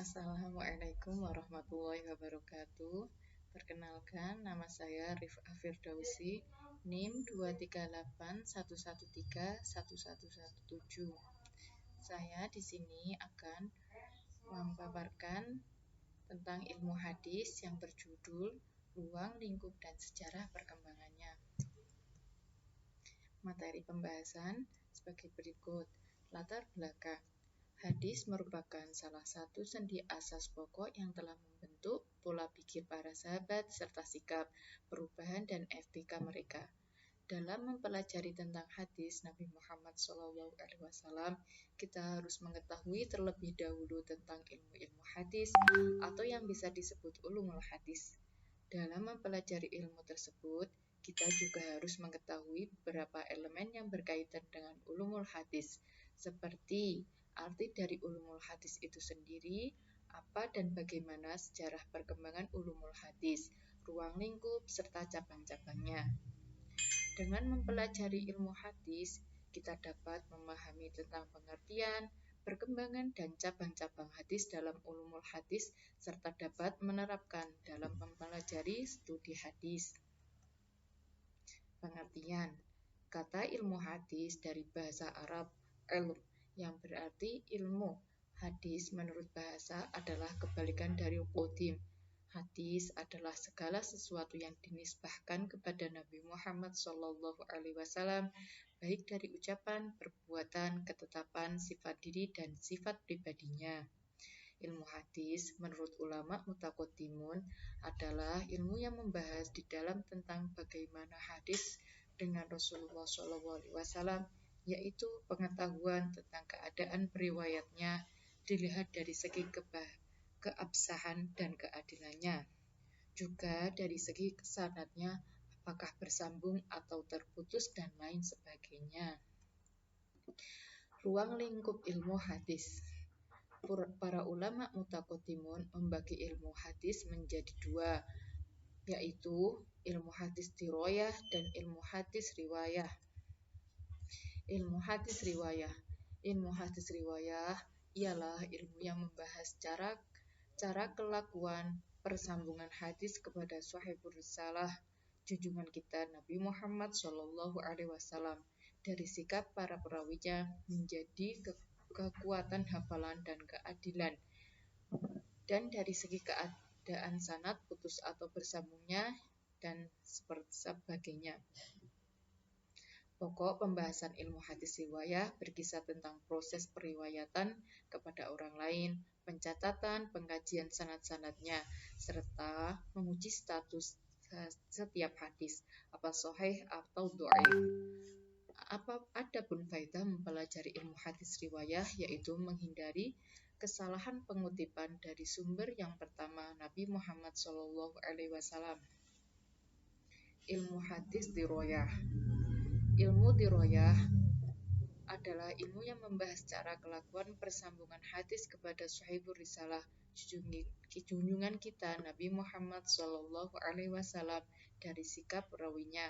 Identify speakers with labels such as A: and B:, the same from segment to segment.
A: Assalamualaikum warahmatullahi wabarakatuh. Perkenalkan, nama saya Rif'ah Firdausi, NIM 238113117. Saya di sini akan memaparkan tentang ilmu hadis yang berjudul Ruang, Lingkup, dan Sejarah Perkembangannya. Materi pembahasan sebagai berikut. Latar belakang. Hadis merupakan salah satu sendi asas pokok yang telah membentuk pola pikir para sahabat serta sikap, perubahan, dan etika mereka. Dalam mempelajari tentang hadis Nabi Muhammad SAW, kita harus mengetahui terlebih dahulu tentang ilmu-ilmu hadis atau yang bisa disebut ulumul hadis. Dalam mempelajari ilmu tersebut, kita juga harus mengetahui beberapa elemen yang berkaitan dengan ulumul hadis, seperti arti dari ulumul hadis itu sendiri, apa dan bagaimana sejarah perkembangan ulumul hadis, ruang lingkup, serta cabang-cabangnya. Dengan mempelajari ilmu hadis, kita dapat memahami tentang pengertian, perkembangan, dan cabang-cabang hadis dalam ulumul hadis, serta dapat menerapkan dalam mempelajari studi hadis. Pengertian. Kata ilmu hadis dari bahasa Arab ilm, yang berarti ilmu. Hadis menurut bahasa adalah kebalikan dari qadim. Hadis adalah segala sesuatu yang dinisbahkan kepada Nabi Muhammad SAW, baik dari ucapan, perbuatan, ketetapan, sifat diri, dan sifat pribadinya. Ilmu hadis menurut ulama mutaqaddimun adalah ilmu yang membahas di dalam tentang bagaimana hadis dengan Rasulullah SAW, yaitu pengetahuan tentang keadaan periwayatnya dilihat dari segi keabsahan dan keadilannya, juga dari segi sanadnya apakah bersambung atau terputus dan lain sebagainya. Ruang lingkup ilmu hadis. Para ulama mutaqaddimun membagi ilmu hadis menjadi dua, yaitu ilmu hadis dirayah dan ilmu hadis riwayah. Ilmu hadis riwayah. Ilmu hadis riwayah ialah ilmu yang membahas cara kelakuan persambungan hadis kepada sahibur risalah, junjungan kita Nabi Muhammad SAW, dari sikap para perawinya menjadi kekuatan hafalan dan keadilan, dan dari segi keadaan sanad putus atau bersambungnya, dan sebagainya. Pokok pembahasan ilmu hadis riwayah berkisah tentang proses periwayatan kepada orang lain, pencatatan, pengkajian sanad-sanadnya, serta menguji status setiap hadis, apa sahih atau dhaif. Adapun faedah mempelajari ilmu hadis riwayah yaitu menghindari kesalahan pengutipan dari sumber yang pertama Nabi Muhammad SAW. Ilmu hadis dirayah. Ilmu dirayah adalah ilmu yang membahas cara kelakuan persambungan hadis kepada sahibur risalah, junjungan kita Nabi Muhammad SAW, dari sikap perawinya.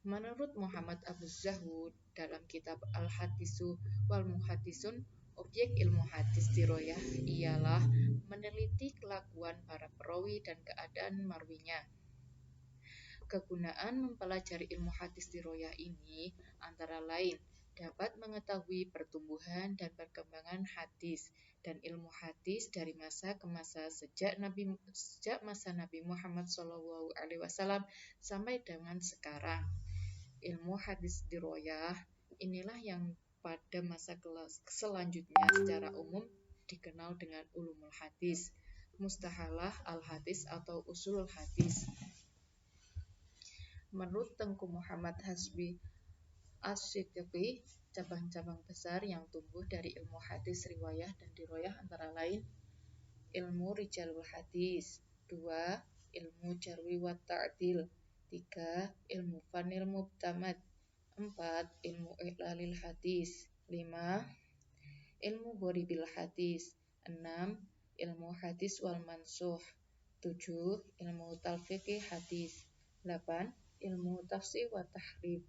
A: Menurut Muhammad Abu Zahud dalam kitab Al-Hadisu wal Muhadisun, objek ilmu hadis dirayah ialah meneliti kelakuan para perawi dan keadaan marwinya. Kegunaan mempelajari ilmu hadis dirayah ini antara lain dapat mengetahui pertumbuhan dan perkembangan hadis dan ilmu hadis dari masa ke masa sejak masa Nabi Muhammad SAW sampai dengan sekarang. Ilmu hadis dirayah inilah yang pada masa selanjutnya secara umum dikenal dengan ulumul hadis, mustahalah al-hadis atau usulul hadis. Menurut Tengku Muhammad Hasbi As-Siddiqi, cabang-cabang besar yang tumbuh dari ilmu hadis riwayah dan dirayah antara lain ilmu rijalul hadis, 2. ilmu jarwi wa ta'dil, 3. ilmu fanil mubtamad, 4. ilmu i'lalil hadis, 5. ilmu ghoribil hadis, 6. ilmu hadis wal mansuh, 7. ilmu talfiqi hadis, 8. ilmu tafsir wa tahrif,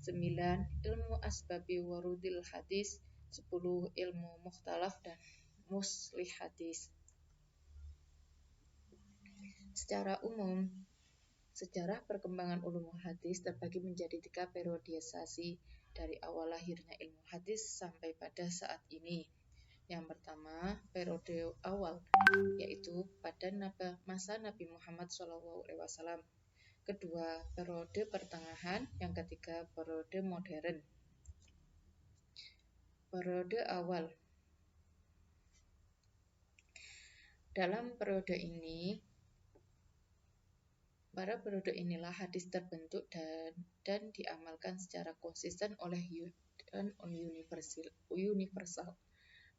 A: 9. ilmu asbabi warudil hadis, 10. ilmu mukhtalaf dan muslih hadis. Secara umum, sejarah perkembangan ulumul hadis terbagi menjadi 3 periodisasi dari awal lahirnya ilmu hadis sampai pada saat ini. Yang pertama, periode awal, yaitu pada masa Nabi Muhammad SAW. Kedua, periode pertengahan. Yang ketiga, periode modern. Periode awal. Dalam periode inilah hadis terbentuk dan diamalkan secara konsisten oleh universal.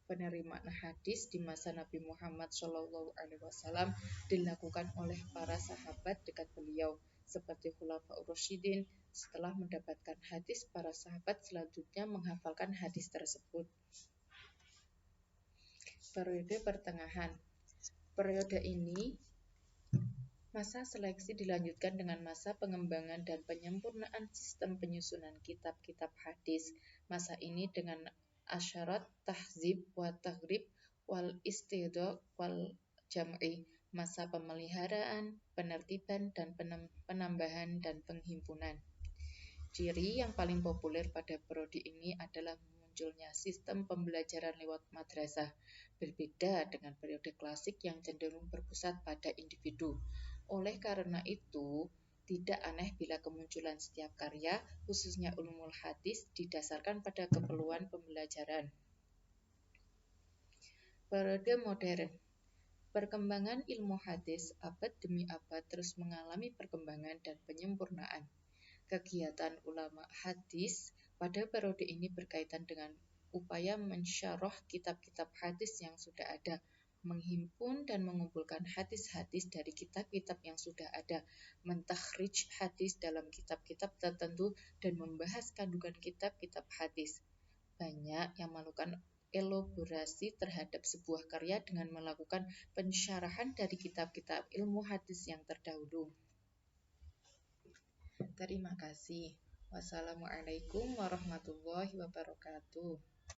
A: Penerimaan hadis di masa Nabi Muhammad SAW dilakukan oleh para sahabat dekat beliau, seperti Khulafaur Rasyidin. Setelah mendapatkan hadis, para sahabat selanjutnya menghafalkan hadis tersebut. Periode pertengahan. Periode ini, masa seleksi dilanjutkan dengan masa pengembangan dan penyempurnaan sistem penyusunan kitab-kitab hadis. Masa ini dengan asyarat tahzib wa taghrib wal istidrak wal jam'i, masa pemeliharaan, penertiban dan penambahan dan penghimpunan. Ciri yang paling populer pada periode ini adalah munculnya sistem pembelajaran lewat madrasah, berbeda dengan periode klasik yang cenderung berpusat pada individu. Oleh karena itu, tidak aneh bila kemunculan setiap karya, khususnya ulumul hadis, didasarkan pada keperluan pembelajaran. Periode modern. Perkembangan ilmu hadis abad demi abad terus mengalami perkembangan dan penyempurnaan. Kegiatan ulama hadis pada periode ini berkaitan dengan upaya mensyarah kitab-kitab hadis yang sudah ada, menghimpun dan mengumpulkan hadis-hadis dari kitab-kitab yang sudah ada, mentakhrij hadis dalam kitab-kitab tertentu, dan membahas kandungan kitab-kitab hadis. Banyak yang melakukan elaborasi terhadap sebuah karya dengan melakukan pensyarahan dari kitab-kitab ilmu hadis yang terdahulu. Terima kasih. Wassalamualaikum warahmatullahi wabarakatuh.